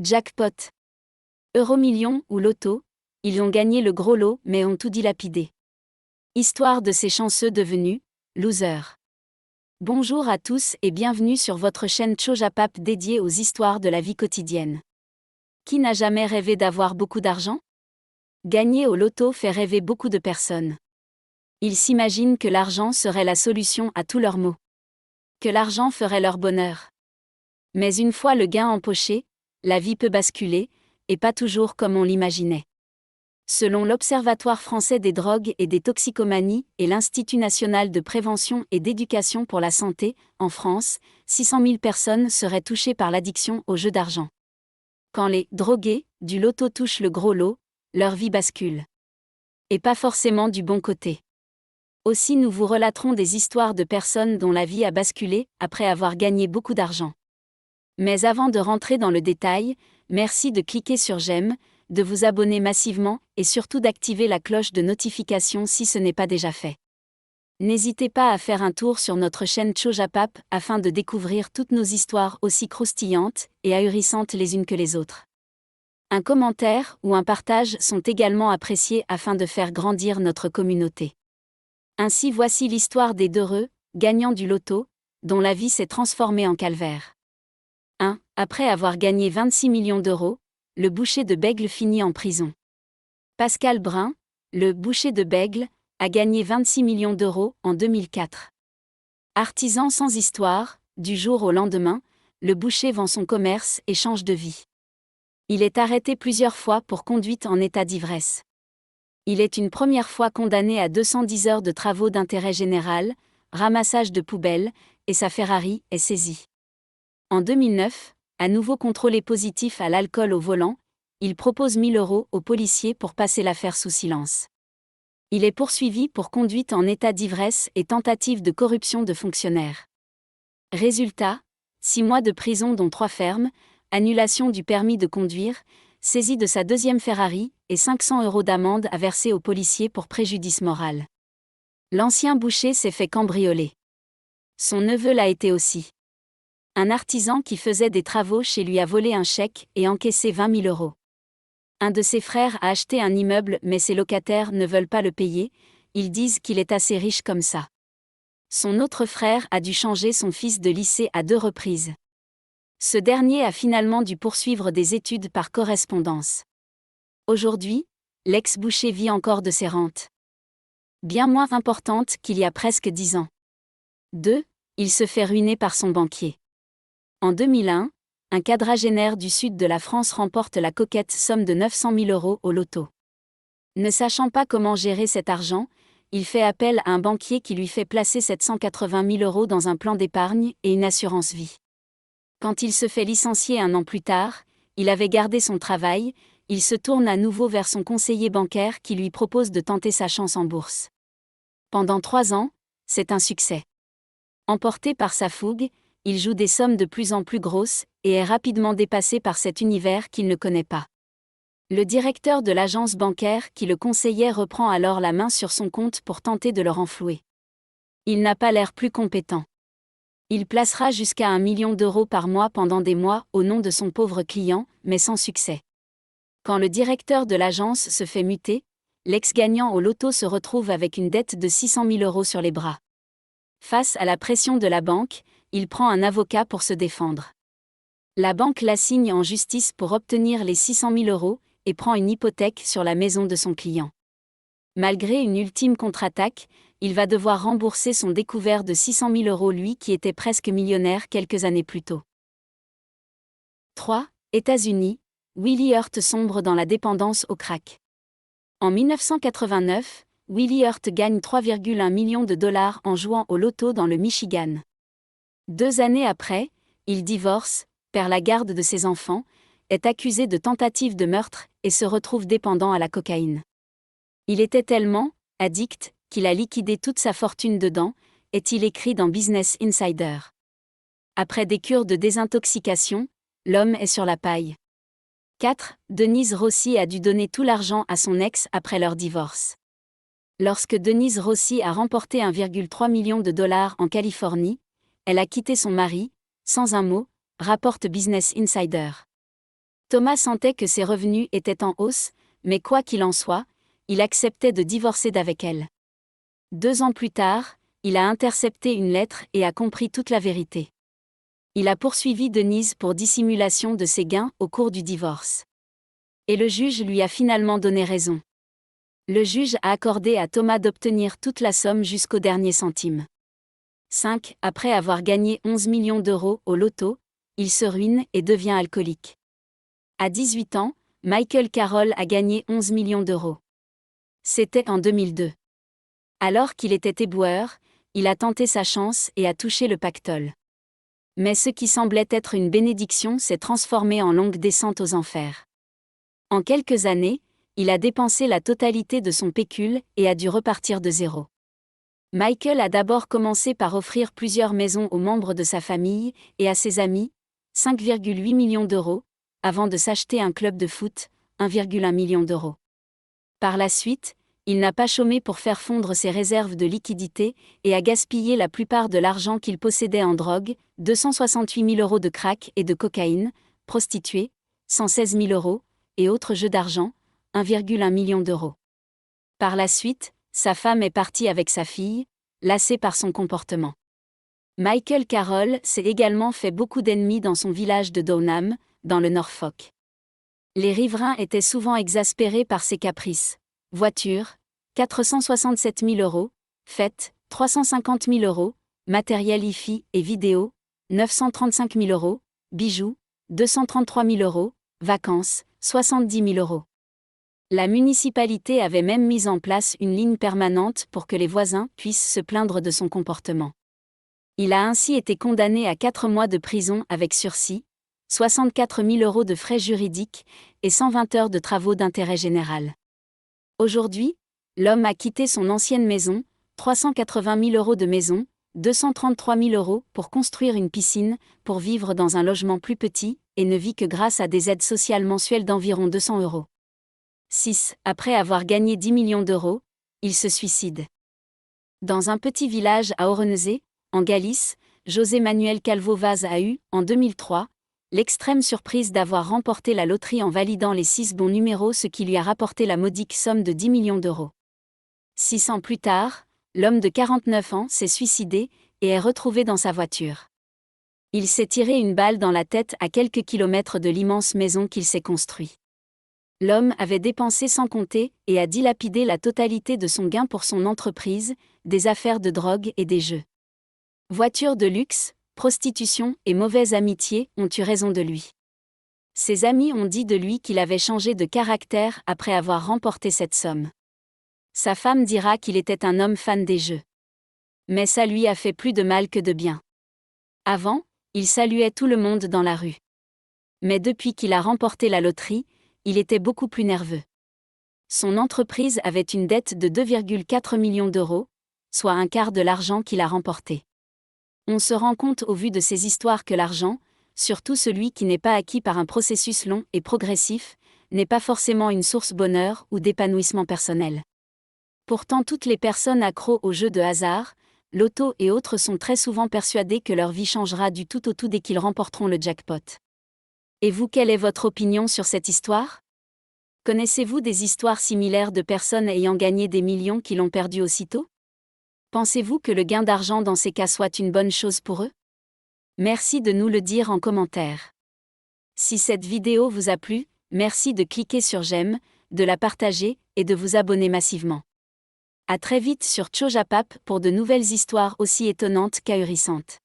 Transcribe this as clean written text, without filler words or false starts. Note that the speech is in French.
Jackpot. Euromillions ou loto, ils ont gagné le gros lot mais ont tout dilapidé. Histoire de ces chanceux devenus losers. Bonjour à tous et bienvenue sur votre chaîne Chojapap dédiée aux histoires de la vie quotidienne. Qui n'a jamais rêvé d'avoir beaucoup d'argent? Gagner au loto fait rêver beaucoup de personnes. Ils s'imaginent que l'argent serait la solution à tous leurs maux. Que l'argent ferait leur bonheur. Mais une fois le gain empoché, la vie peut basculer, et pas toujours comme on l'imaginait. Selon l'Observatoire français des drogues et des toxicomanies et l'Institut national de prévention et d'éducation pour la santé, en France, 600 000 personnes seraient touchées par l'addiction aux jeux d'argent. Quand les drogués du loto touchent le gros lot, leur vie bascule. Et pas forcément du bon côté. Aussi nous vous relaterons des histoires de personnes dont la vie a basculé après avoir gagné beaucoup d'argent. Mais avant de rentrer dans le détail, merci de cliquer sur j'aime, de vous abonner massivement et surtout d'activer la cloche de notification si ce n'est pas déjà fait. N'hésitez pas à faire un tour sur notre chaîne Chojapap afin de découvrir toutes nos histoires aussi croustillantes et ahurissantes les unes que les autres. Un commentaire ou un partage sont également appréciés afin de faire grandir notre communauté. Ainsi voici l'histoire des d'heureux, gagnants du loto, dont la vie s'est transformée en calvaire. 1. Après avoir gagné 26 millions d'euros, le boucher de Bègle finit en prison. Pascal Brun, le boucher de Bègle, a gagné 26 millions d'euros en 2004. Artisan sans histoire, du jour au lendemain, le boucher vend son commerce et change de vie. Il est arrêté plusieurs fois pour conduite en état d'ivresse. Il est une première fois condamné à 210 heures de travaux d'intérêt général, ramassage de poubelles, et sa Ferrari est saisie. En 2009, à nouveau contrôlé positif à l'alcool au volant, il propose 1 000 € aux policiers pour passer l'affaire sous silence. Il est poursuivi pour conduite en état d'ivresse et tentative de corruption de fonctionnaires. Résultat, 6 mois de prison dont 3 fermes, annulation du permis de conduire, saisie de sa deuxième Ferrari et 500 € d'amende à verser aux policiers pour préjudice moral. L'ancien boucher s'est fait cambrioler. Son neveu l'a été aussi. Un artisan qui faisait des travaux chez lui a volé un chèque et encaissé 20 000 €. Un de ses frères a acheté un immeuble mais ses locataires ne veulent pas le payer, ils disent qu'il est assez riche comme ça. Son autre frère a dû changer son fils de lycée à 2 reprises. Ce dernier a finalement dû poursuivre des études par correspondance. Aujourd'hui, l'ex-boucher vit encore de ses rentes. Bien moins importantes qu'il y a presque 10 ans. 2. Il se fait ruiner par son banquier. En 2001, un quadragénaire du sud de la France remporte la coquette somme de 900 000 € au loto. Ne sachant pas comment gérer cet argent, il fait appel à un banquier qui lui fait placer 780 000 € dans un plan d'épargne et une assurance vie. Quand il se fait licencier 1 an plus tard, il avait gardé son travail, il se tourne à nouveau vers son conseiller bancaire qui lui propose de tenter sa chance en bourse. Pendant 3 ans, c'est un succès. Emporté par sa fougue, il joue des sommes de plus en plus grosses et est rapidement dépassé par cet univers qu'il ne connaît pas. Le directeur de l'agence bancaire qui le conseillait reprend alors la main sur son compte pour tenter de le renflouer. Il n'a pas l'air plus compétent. Il placera jusqu'à 1 million d'euros par mois pendant des mois au nom de son pauvre client, mais sans succès. Quand le directeur de l'agence se fait muter, l'ex-gagnant au loto se retrouve avec une dette de 600 000 € sur les bras. Face à la pression de la banque, il prend un avocat pour se défendre. La banque l'assigne en justice pour obtenir les 600 000 € et prend une hypothèque sur la maison de son client. Malgré une ultime contre-attaque, il va devoir rembourser son découvert de 600 000 € lui qui était presque millionnaire quelques années plus tôt. 3. États-Unis, Willie Hurt sombre dans la dépendance au crack. En 1989, Willie Hurt gagne 3,1 millions de dollars en jouant au loto dans le Michigan. 2 années après, il divorce, perd la garde de ses enfants, est accusé de tentative de meurtre et se retrouve dépendant à la cocaïne. Il était tellement addict qu'il a liquidé toute sa fortune dedans, est-il écrit dans Business Insider. Après des cures de désintoxication, l'homme est sur la paille. 4. Denise Rossi a dû donner tout l'argent à son ex après leur divorce. Lorsque Denise Rossi a remporté 1,3 million de dollars en Californie, elle a quitté son mari, sans un mot, rapporte Business Insider. Thomas sentait que ses revenus étaient en hausse, mais quoi qu'il en soit, il acceptait de divorcer d'avec elle. 2 ans plus tard, il a intercepté une lettre et a compris toute la vérité. Il a poursuivi Denise pour dissimulation de ses gains au cours du divorce. Et le juge lui a finalement donné raison. Le juge a accordé à Thomas d'obtenir toute la somme jusqu'au dernier centime. 5. Après avoir gagné 11 millions d'euros au loto, il se ruine et devient alcoolique. À 18 ans, Michael Carroll a gagné 11 millions d'euros. C'était en 2002. Alors qu'il était éboueur, il a tenté sa chance et a touché le pactole. Mais ce qui semblait être une bénédiction s'est transformé en longue descente aux enfers. En quelques années, il a dépensé la totalité de son pécule et a dû repartir de zéro. Michael a d'abord commencé par offrir plusieurs maisons aux membres de sa famille et à ses amis, 5,8 millions d'euros, avant de s'acheter un club de foot, 1,1 million d'euros. Par la suite, il n'a pas chômé pour faire fondre ses réserves de liquidités et a gaspillé la plupart de l'argent qu'il possédait en drogue, 268 000 euros de crack et de cocaïne, prostituées, 116 000 euros, et autres jeux d'argent, 1,1 million d'euros. Par la suite, sa femme est partie avec sa fille, lassée par son comportement. Michael Carroll s'est également fait beaucoup d'ennemis dans son village de Downham, dans le Norfolk. Les riverains étaient souvent exaspérés par ses caprices. Voiture, 467 000 euros, fête, 350 000 euros, matériel hi-fi et vidéo, 935 000 euros, bijoux, 233 000 euros, vacances, 70 000 euros. La municipalité avait même mis en place une ligne permanente pour que les voisins puissent se plaindre de son comportement. Il a ainsi été condamné à 4 mois de prison avec sursis, 64 000 euros de frais juridiques et 120 heures de travaux d'intérêt général. Aujourd'hui, l'homme a quitté son ancienne maison, 380 000 euros de maison, 233 000 euros pour construire une piscine, pour vivre dans un logement plus petit, et ne vit que grâce à des aides sociales mensuelles d'environ 200 euros. 6. Après avoir gagné 10 millions d'euros, il se suicide. Dans un petit village à Ourense, en Galice, José Manuel Calvo Vaz a eu, en 2003, l'extrême surprise d'avoir remporté la loterie en validant les 6 bons numéros, ce qui lui a rapporté la modique somme de 10 millions d'euros. 6 ans plus tard, l'homme de 49 ans s'est suicidé et est retrouvé dans sa voiture. Il s'est tiré une balle dans la tête à quelques kilomètres de l'immense maison qu'il s'est construite. L'homme avait dépensé sans compter et a dilapidé la totalité de son gain pour son entreprise, des affaires de drogue et des jeux. Voiture de luxe, prostitution et mauvaise amitié ont eu raison de lui. Ses amis ont dit de lui qu'il avait changé de caractère après avoir remporté cette somme. Sa femme dira qu'il était un homme fan des jeux. Mais ça lui a fait plus de mal que de bien. Avant, il saluait tout le monde dans la rue. Mais depuis qu'il a remporté la loterie, il était beaucoup plus nerveux. Son entreprise avait une dette de 2,4 millions d'euros, soit un quart de l'argent qu'il a remporté. On se rend compte au vu de ces histoires que l'argent, surtout celui qui n'est pas acquis par un processus long et progressif, n'est pas forcément une source bonheur ou d'épanouissement personnel. Pourtant toutes les personnes accros aux jeux de hasard, loto et autres sont très souvent persuadées que leur vie changera du tout au tout dès qu'ils remporteront le jackpot. Et vous, quelle est votre opinion sur cette histoire ? Connaissez-vous des histoires similaires de personnes ayant gagné des millions qui l'ont perdu aussitôt ? Pensez-vous que le gain d'argent dans ces cas soit une bonne chose pour eux ? Merci de nous le dire en commentaire. Si cette vidéo vous a plu, merci de cliquer sur j'aime, de la partager et de vous abonner massivement. À très vite sur Chojapap pour de nouvelles histoires aussi étonnantes qu'ahurissantes.